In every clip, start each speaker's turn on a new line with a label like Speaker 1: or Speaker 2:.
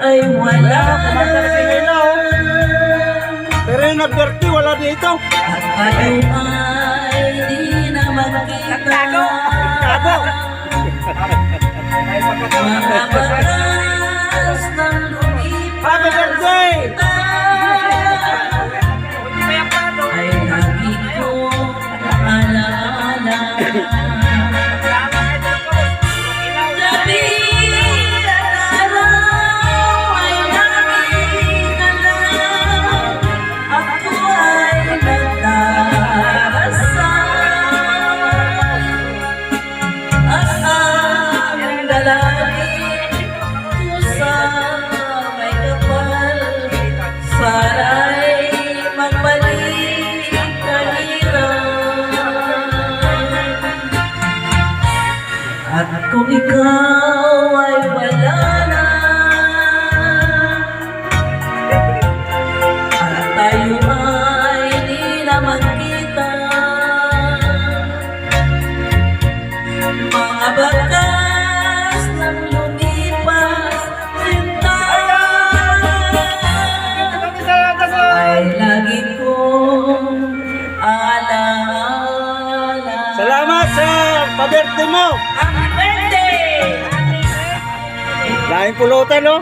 Speaker 1: ay wala
Speaker 2: Kumanta na si Nela, oh. Pero yung nag-birthday, wala dito.
Speaker 1: at tayo ay di na magkita.
Speaker 2: Tago!
Speaker 1: Mga batas ng lumipas
Speaker 2: Happy birthday!
Speaker 1: ay lagi kong alaala. Gabi at araw ay laging alam, ako ay nagdarasal. At ang dalangin ko sa may kapal, sana'y magbalik ang hirap. At kung ikaw ay wala na, at tayo ay di na magkita, mga batas ng lumipas, sinta ay lagi kong alaala.
Speaker 2: Salamat sa pa-birthday mo!
Speaker 1: Happy birthday!
Speaker 2: Laing pulutan, no?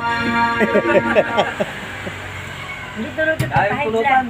Speaker 3: Dito rin kita
Speaker 2: Laing
Speaker 3: kahit
Speaker 2: pulutan.